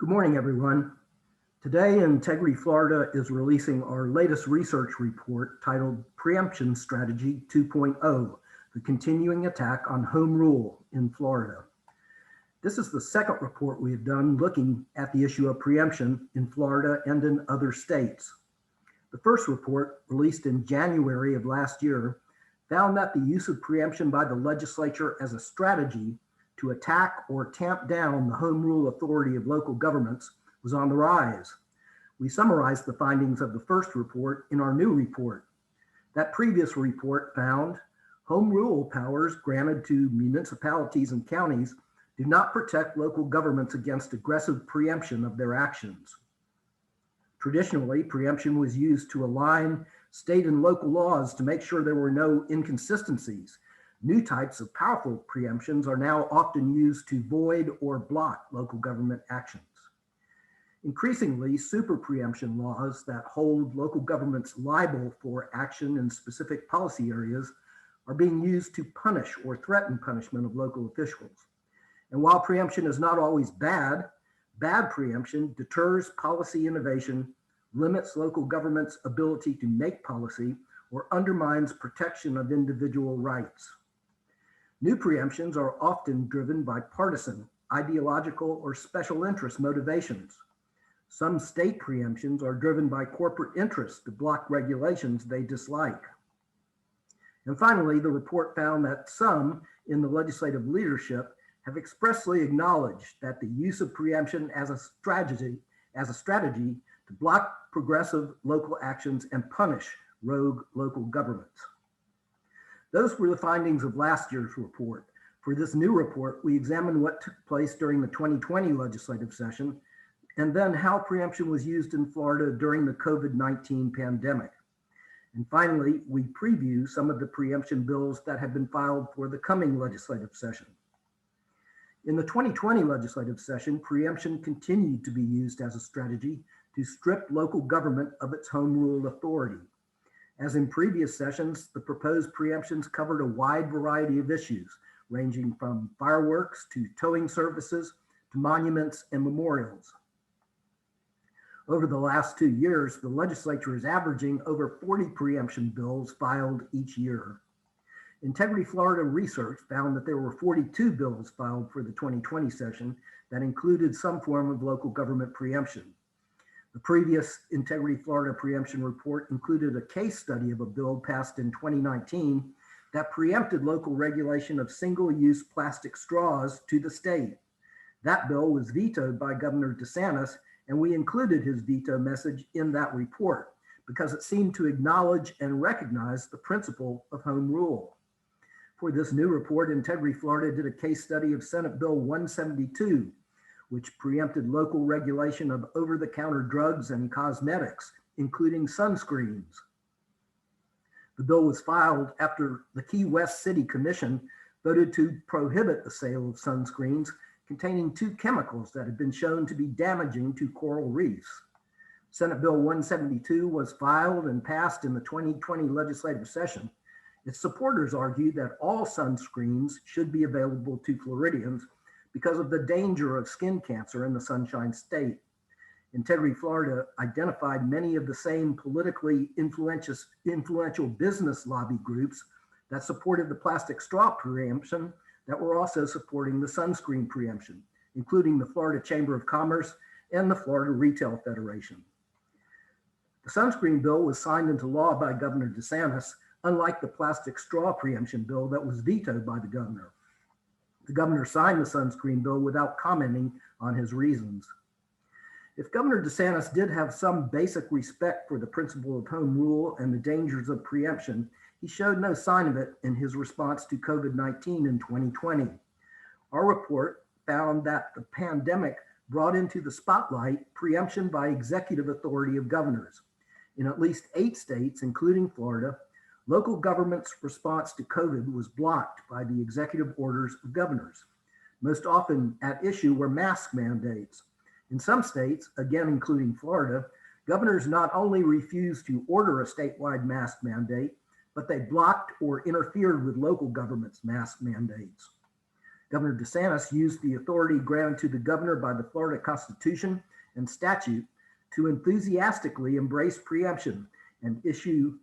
Good morning, everyone. Today, Integrity Florida is releasing our latest research report titled Preemption Strategy 2.0, the continuing attack on home rule in Florida. This is the second report we have done looking at the issue of preemption in Florida and in other states. The first report, released in January of last year, found that the use of preemption by the legislature as a strategy to attack or tamp down the home rule authority of local governments was on the rise. We summarized the findings of the first report in our new report. That previous report found home rule powers granted to municipalities and counties do not protect local governments against aggressive preemption of their actions. Traditionally, preemption was used to align state and local laws to make sure there were no inconsistencies. New types of powerful preemptions are now often used to void or block local government actions. Increasingly, super preemption laws that hold local governments liable for action in specific policy areas are being used to punish or threaten punishment of local officials. And while preemption is not always bad, bad preemption deters policy innovation, limits local government's ability to make policy, or undermines protection of individual rights. New preemptions are often driven by partisan, ideological, or special interest motivations. Some state preemptions are driven by corporate interests to block regulations they dislike. And finally, the report found that some in the legislative leadership have expressly acknowledged that the use of preemption as a strategy to block progressive local actions and punish rogue local governments. Those were the findings of last year's report. For this new report, we examined what took place during the 2020 legislative session, and then how preemption was used in Florida during the COVID-19 pandemic. And finally, we preview some of the preemption bills that have been filed for the coming legislative session. In the 2020 legislative session, preemption continued to be used as a strategy to strip local government of its home rule authority. As in previous sessions, the proposed preemptions covered a wide variety of issues, ranging from fireworks to towing services to monuments and memorials. Over the last 2 years, the legislature is averaging over 40 preemption bills filed each year. Integrity Florida research found that there were 42 bills filed for the 2020 session that included some form of local government preemption. The previous Integrity Florida preemption report included a case study of a bill passed in 2019 that preempted local regulation of single-use plastic straws to the state. That bill was vetoed by Governor DeSantis, and we included his veto message in that report because it seemed to acknowledge and recognize the principle of home rule. For this new report, Integrity Florida did a case study of Senate Bill 172, which preempted local regulation of over-the-counter drugs and cosmetics, including sunscreens. The bill was filed after the Key West City Commission voted to prohibit the sale of sunscreens containing 2 chemicals that had been shown to be damaging to coral reefs. Senate Bill 172 was filed and passed in the 2020 legislative session. Its supporters argued that all sunscreens should be available to Floridians because of the danger of skin cancer in the Sunshine State. Integrity Florida identified many of the same politically influential business lobby groups that supported the plastic straw preemption that were also supporting the sunscreen preemption, including the Florida Chamber of Commerce and the Florida Retail Federation. The sunscreen bill was signed into law by Governor DeSantis, unlike the plastic straw preemption bill that was vetoed by the governor. The governor signed the sunscreen bill without commenting on his reasons. If Governor DeSantis did have some basic respect for the principle of home rule and the dangers of preemption, he showed no sign of it in his response to COVID-19 in 2020. Our report found that the pandemic brought into the spotlight preemption by executive authority of governors. In at least 8 states, including Florida, local government's response to COVID was blocked by the executive orders of governors. Most often at issue were mask mandates. In some states, again including Florida, governors not only refused to order a statewide mask mandate, but they blocked or interfered with local government's mask mandates. Governor DeSantis used the authority granted to the governor by the Florida Constitution and statute to enthusiastically embrace preemption and issue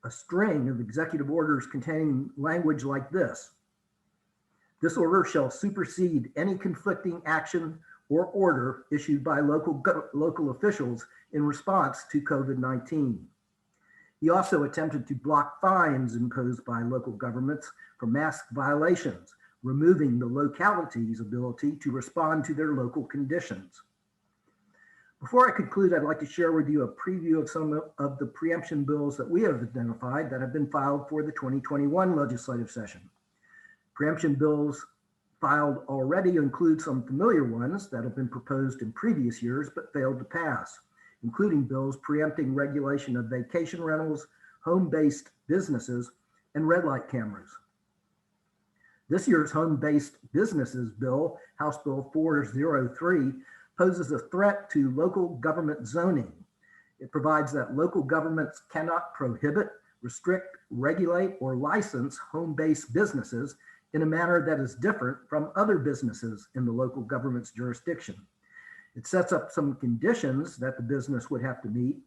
a string of executive orders containing language like this. This order shall supersede any conflicting action or order issued by local officials in response to COVID-19. He also attempted to block fines imposed by local governments for mask violations, removing the locality's ability to respond to their local conditions. Before I conclude, I'd like to share with you a preview of some of the preemption bills that we have identified that have been filed for the 2021 legislative session. Preemption bills filed already include some familiar ones that have been proposed in previous years but failed to pass, including bills preempting regulation of vacation rentals, home-based businesses, and red light cameras. This year's home-based businesses bill, House Bill 403, poses a threat to local government zoning. It provides that local governments cannot prohibit, restrict, regulate, or license home-based businesses in a manner that is different from other businesses in the local government's jurisdiction. It sets up some conditions that the business would have to meet,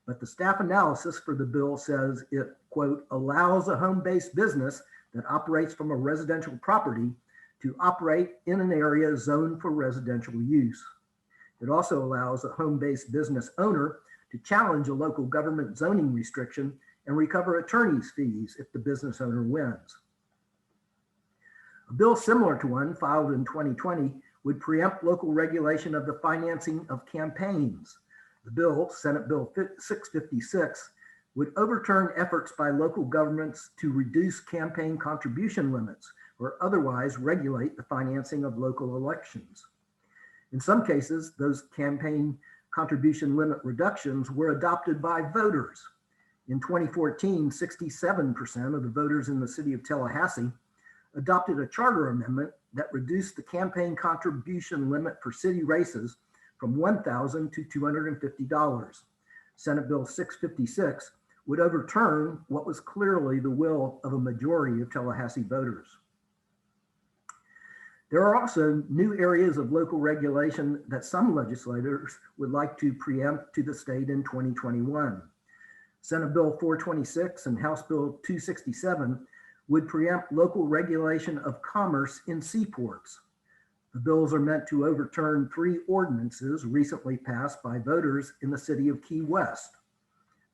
but the staff analysis for the bill says it, quote, allows a home-based business that operates from a residential property to operate in an area zoned for residential use. It also allows a home-based business owner to challenge a local government zoning restriction and recover attorney's fees if the business owner wins. A bill similar to one filed in 2020 would preempt local regulation of the financing of campaigns. The bill, Senate Bill 656, would overturn efforts by local governments to reduce campaign contribution limits or otherwise regulate the financing of local elections. In some cases, those campaign contribution limit reductions were adopted by voters. In 2014, 67% of the voters in the city of Tallahassee adopted a charter amendment that reduced the campaign contribution limit for city races from $1,000 to $250. Senate Bill 656 would overturn what was clearly the will of a majority of Tallahassee voters. There are also new areas of local regulation that some legislators would like to preempt to the state in 2021. Senate Bill 426 and House Bill 267 would preempt local regulation of commerce in seaports. The bills are meant to overturn 3 ordinances recently passed by voters in the city of Key West.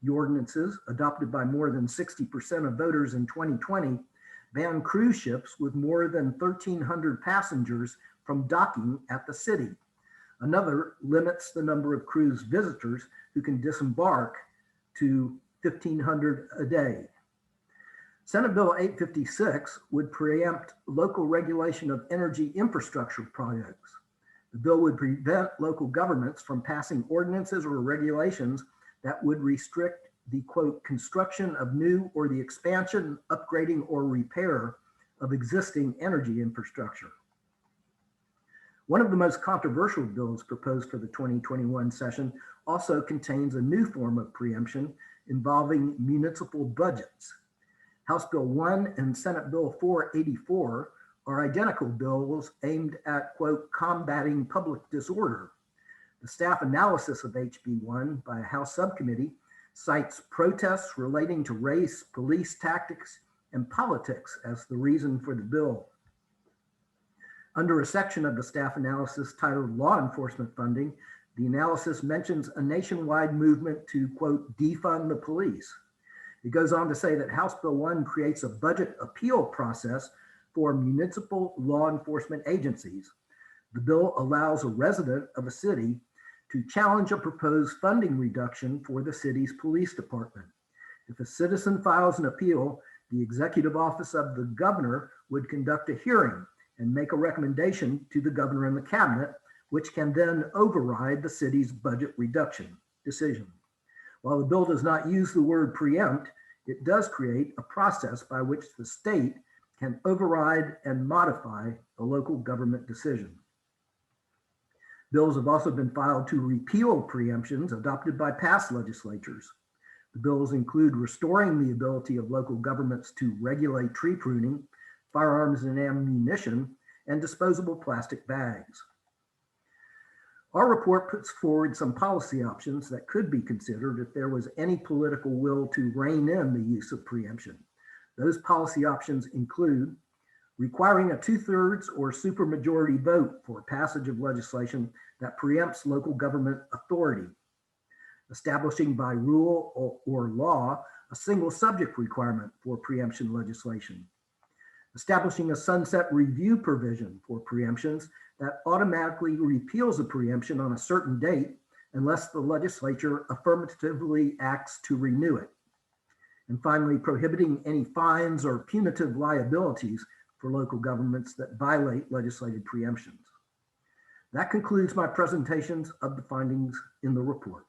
The ordinances, adopted by more than 60% of voters in 2020, ban cruise ships with more than 1,300 passengers from docking at the city. Another limits the number of cruise visitors who can disembark to 1,500 a day. Senate Bill 856 would preempt local regulation of energy infrastructure projects. The bill would prevent local governments from passing ordinances or regulations that would restrict the, quote, construction of new or the expansion, upgrading, or repair of existing energy infrastructure. One of the most controversial bills proposed for the 2021 session also contains a new form of preemption involving municipal budgets. House Bill 1 and Senate Bill 484 are identical bills aimed at, quote, combating public disorder. The staff analysis of HB 1 by a House subcommittee cites protests relating to race, police tactics, and politics as the reason for the bill. Under a section of the staff analysis titled Law Enforcement Funding, the analysis mentions a nationwide movement to, quote, defund the police. It goes on to say that House Bill 1 creates a budget appeal process for municipal law enforcement agencies. The bill allows a resident of a city to challenge a proposed funding reduction for the city's police department. If a citizen files an appeal, the executive office of the governor would conduct a hearing and make a recommendation to the governor and the cabinet, which can then override the city's budget reduction decision. While the bill does not use the word preempt, it does create a process by which the state can override and modify a local government decision. Bills have also been filed to repeal preemptions adopted by past legislatures. The bills include restoring the ability of local governments to regulate tree pruning, firearms and ammunition, and disposable plastic bags. Our report puts forward some policy options that could be considered if there was any political will to rein in the use of preemption. Those policy options include requiring a 2/3 or supermajority vote for passage of legislation that preempts local government authority, establishing by rule or law a single subject requirement for preemption legislation, establishing a sunset review provision for preemptions that automatically repeals a preemption on a certain date unless the legislature affirmatively acts to renew it, and finally, prohibiting any fines or punitive liabilities for local governments that violate legislated preemptions. That concludes my presentations of the findings in the report.